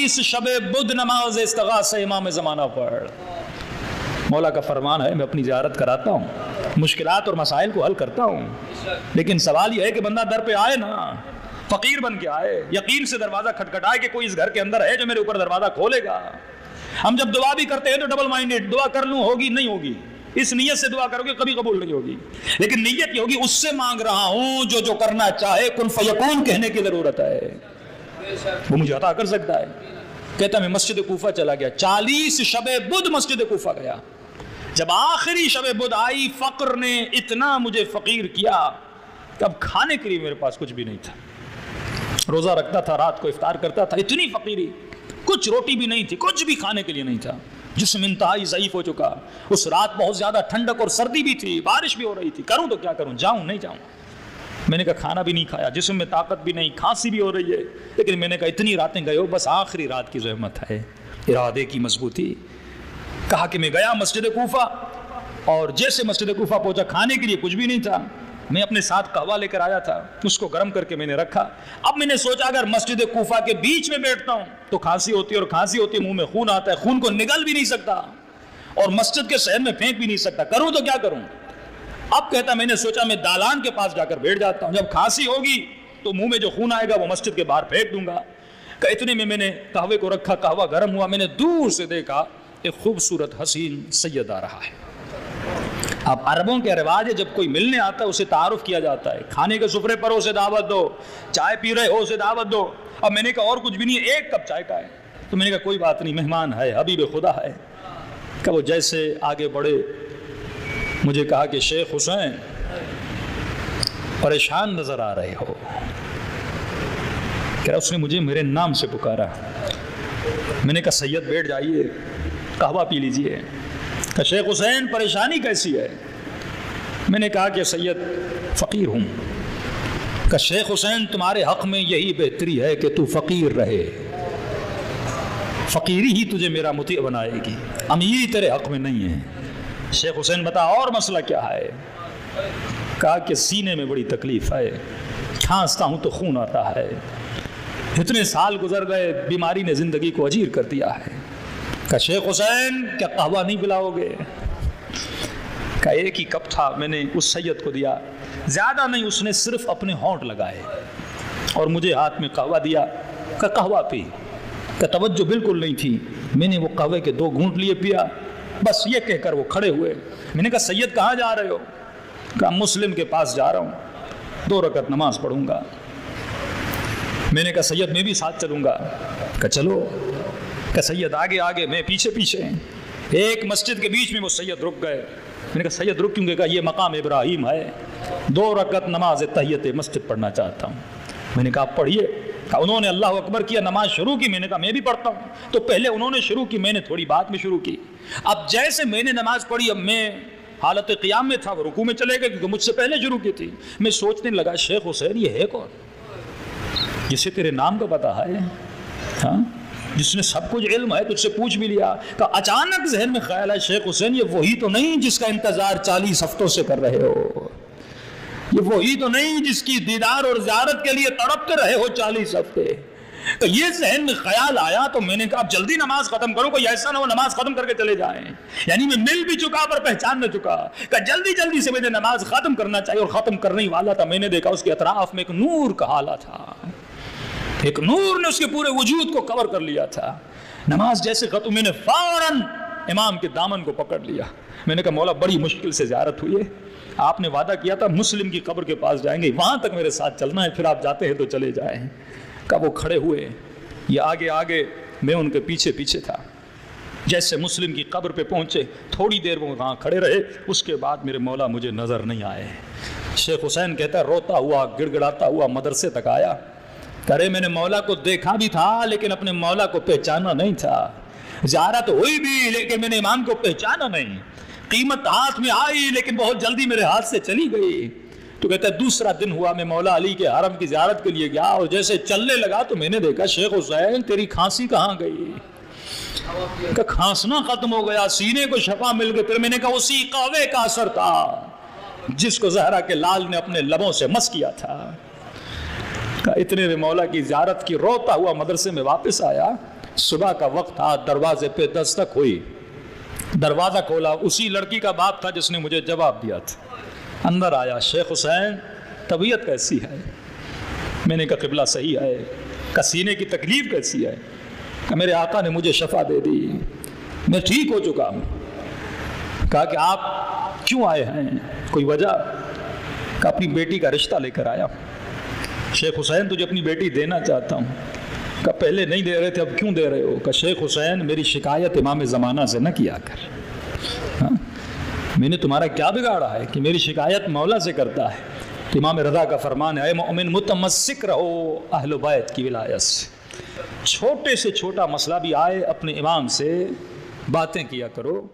40 شب بدھ نماز استغاثہ امام زمانہ پڑھ۔ مولا کا فرمان ہے میں اپنی زیارت کراتا ہوں، مشکلات اور مسائل کو حل کرتا ہوں، لیکن سوال یہ ہے کہ بندہ در پہ آئے نا، فقیر بن کے آئے، یقین سے دروازہ کھٹکھٹائے کہ کوئی اس گھر کے اندر ہے جو میرے اوپر دروازہ کھولے گا۔ ہم جب دعا بھی کرتے ہیں تو ڈبل مائنڈیڈ، دعا کر لوں ہوگی نہیں ہوگی، اس نیت سے دعا کرو گے کبھی قبول نہیں ہوگی، لیکن نیت یہ ہوگی اس سے مانگ رہا ہوں جو کرنا چاہے، کن فیکون کہنے کی ضرورت ہے، وہ مجھے عطا کر سکتا ہے۔ کہتا میں مسجد کوفہ چلا گیا، 40 شب بدھ مسجد کوفہ گیا، جب آخری شب بدھ آئی فقر نے اتنا مجھے فقیر کیا کہ اب کھانے کے لیے میرے پاس کچھ بھی نہیں تھا، روزہ رکھتا تھا، رات کو افطار کرتا تھا، اتنی فقیری، کچھ روٹی بھی نہیں تھی، کچھ بھی کھانے کے لیے نہیں تھا، جسم انتہائی ضعیف ہو چکا، اس رات بہت زیادہ ٹھنڈک اور سردی بھی تھی، بارش بھی ہو رہی تھی، کروں تو کیا کروں، جاؤں نہیں جاؤں؟ میں نے کہا کھانا بھی نہیں کھایا، جسم میں طاقت بھی نہیں، کھانسی بھی ہو رہی ہے، لیکن میں نے کہا اتنی راتیں گئے ہو، بس آخری رات کی زحمت ہے، ارادے کی مضبوطی۔ کہا کہ میں گیا مسجد کوفہ، اور جیسے مسجد کوفہ پہنچا کھانے کے لیے کچھ بھی نہیں تھا، میں اپنے ساتھ قہوہ لے کر آیا تھا، اس کو گرم کر کے میں نے رکھا۔ اب میں نے سوچا اگر مسجد کوفہ کے بیچ میں بیٹھتا ہوں تو کھانسی ہوتی ہے، اور کھانسی ہوتی ہے منہ میں خون آتا ہے، خون کو نگل بھی نہیں سکتا اور مسجد کے صحن میں پھینک بھی نہیں سکتا، کروں تو کیا کروں؟ اب کہتا میں نے سوچا میں دالان کے پاس جا کر بیٹھ جاتا ہوں، جب کھانسی ہوگی تو منہ میں جو خون آئے گا وہ مسجد کے باہر پھینک دوں گا۔ کہ اتنے میں نے قہوے کو رکھا، قہوہ گرم ہوا، میں نے دور سے دیکھا ایک خوبصورت حسین سید آ رہا ہے۔ اب عربوں کے رواج ہے جب کوئی ملنے آتا ہے اسے تعارف کیا جاتا ہے، کھانے کے سفرے پر اسے دعوت دو، چائے پی رہے ہو اسے دعوت دو۔ اب میں نے کہا اور کچھ بھی نہیں، ایک کپ چائے کا ہے، تو میں نے کہا کوئی بات نہیں، مہمان ہے، حبیب خدا ہے۔ کہ وہ جیسے آگے بڑھے مجھے کہا کہ شیخ حسین پریشان نظر آ رہے ہو۔ کہ اس نے مجھے میرے نام سے پکارا۔ میں نے کہا سید بیٹھ جائیے، قہوہ پی لیجئے۔ کہ شیخ حسین پریشانی کیسی ہے؟ میں نے کہا کہ سید فقیر ہوں۔ کہ شیخ حسین تمہارے حق میں یہی بہتری ہے کہ تو فقیر رہے، فقیری ہی تجھے میرا مطیع بنائے گی، امیری تیرے حق میں نہیں ہے۔ شیخ حسین بتا اور مسئلہ کیا ہے؟ کہا کہ سینے میں بڑی تکلیف ہے، کھانستا ہوں تو خون آتا ہے، اتنے سال گزر گئے، بیماری نے زندگی کو اجیر کر دیا ہے۔ کہ شیخ حسین کیا قہوہ نہیں پلاؤ گے؟ کہ ایک ہی کپ تھا، میں نے اس سید کو دیا، زیادہ نہیں، اس نے صرف اپنے ہونٹ لگائے اور مجھے ہاتھ میں قہوہ دیا۔ کہ قہوہ پی۔ کہ توجہ بالکل نہیں تھی، میں نے وہ قہوے کے 2 گھونٹ لیے، پیا، بس یہ کہہ کر وہ کھڑے ہوئے۔ میں نے کہا سید کہاں جا رہے ہو؟ کہا مسلم کے پاس جا رہا ہوں، 2 رکعت نماز پڑھوں گا۔ میں نے کہا سید میں بھی ساتھ چلوں گا۔ کہ چلو۔ کہ سید آگے آگے، میں پیچھے پیچھے۔ ایک مسجد کے بیچ میں وہ سید رک گئے۔ میں نے کہا سید رک کیوں گے؟ کہا یہ مقام ابراہیم ہے، 2 رکعت نماز تحیت مسجد پڑھنا چاہتا ہوں۔ میں نے کہا آپ پڑھیے۔ کہا انہوں نے اللہ اکبر کیا، نماز شروع کی۔ میں نے کہا میں بھی پڑھتا ہوں۔ تو پہلے انہوں نے شروع کی، میں نے تھوڑی بات میں شروع کی۔ اب جیسے میں نے نماز پڑھی، اب میں حالت قیام میں تھا، وہ رکوع میں چلے گئے کیونکہ مجھ سے پہلے شروع کی تھی۔ میں سوچنے لگا شیخ حسین یہ ہے کون جسے تیرے نام کا پتہ ہے، ہاں، جس نے سب کچھ علم ہے، تجھ سے پوچھ بھی لیا۔ کہ اچانک ذہن میں خیال ہے شیخ حسین یہ وہی تو نہیں جس کا انتظار 40 ہفتوں سے کر رہے ہو، یہ وہی تو نہیں جس کی دیدار اور زیارت کے لیے تڑپتے رہے ہو 40 ہفتے۔ تو یہ ذہن میں خیال آیا تو میں نے کہا اب جلدی نماز ختم کرو، کوئی ایسا نہ ہو نماز ختم کر کے چلے جائیں۔ یعنی میں مل بھی چکا پر پہچان نہ چکا، کہ جلدی جلدی سے مجھے نماز ختم کرنا چاہیے، اور ختم کرنے والا تھا۔ میں نے دیکھا اس کے اطراف میں ایک نور کا حالہ تھا، ایک نور نے اس کے پورے وجود کو کور کر لیا تھا۔ نماز جیسے ختم، میں نے فوراً امام کے دامن کو پکڑ لیا۔ میں نے کہا مولا بڑی مشکل سے زیارت ہوئی ہے، آپ نے وعدہ کیا تھا مسلم کی قبر کے پاس جائیں گے، وہاں تک میرے ساتھ چلنا ہے، پھر آپ جاتے ہیں تو چلے جائیں۔ کہ وہ کھڑے ہوئے، یہ آگے آگے، میں ان کے پیچھے پیچھے تھا۔ جیسے مسلم کی قبر پہ پہنچے، تھوڑی دیر وہ وہاں کھڑے رہے، اس کے بعد میرے مولا مجھے نظر نہیں آئے۔ شیخ حسین کہتا ہے روتا ہوا گڑ گڑاتا ہوا مدرسے تک آیا۔ کرے میں نے مولا کو دیکھا بھی تھا لیکن اپنے مولا کو پہچانا نہیں تھا، زیارت ہوئی بھی لیکن میں نے امام کو پہچانا نہیں، قیمت ہاتھ میں آئی لیکن بہت جلدی میرے ہاتھ سے چلی گئی۔ تو کہتا ہے دوسرا دن ہوا، میں مولا علی کے حرم کی زیارت کے لیے گیا، اور جیسے چلنے لگا تو میں نے دیکھا شیخ حسین تیری کھانسی کہاں گئی؟ کہ کھانسنا ختم ہو گیا، سینے کو شفا مل گئی۔ پھر میں نے کہا اسی قہوے کا اثر تھا جس کو زہرا کے لال نے اپنے لبوں سے مس کیا تھا۔ اتنے میں مولا کی زیارت کی، روتا ہوا مدرسے میں واپس آیا، صبح کا وقت تھا، دروازے پہ دستک ہوئی، دروازہ کھولا، اسی لڑکی کا باپ تھا جس نے مجھے جواب دیا تھا۔ اندر آیا، شیخ حسین طبیعت کیسی ہے؟ میں نے کہا قبلہ صحیح ہے۔ کہ سینے کی تکلیف کیسی ہے؟ کہ میرے آقا نے مجھے شفا دے دی، میں ٹھیک ہو چکا ہوں۔ کہا کہ آپ کیوں آئے ہیں، کوئی وجہ؟ کہ اپنی بیٹی کا رشتہ لے کر آیا ہوں۔ شیخ حسین تجھے اپنی بیٹی دینا چاہتا ہوں۔ کہ پہلے نہیں دے رہے تھے، اب کیوں دے رہے ہو؟ کہ شیخ حسین میری شکایت امام زمانہ سے نہ کیا کر، ہاں؟ میں نے تمہارا کیا بگاڑا ہے کہ میری شکایت مولا سے کرتا ہے؟ تو امام رضا کا فرمان ہے، اے مومن متمسک رہو اہل بیت کی ولایت سے، چھوٹے سے چھوٹا مسئلہ بھی آئے اپنے امام سے باتیں کیا کرو۔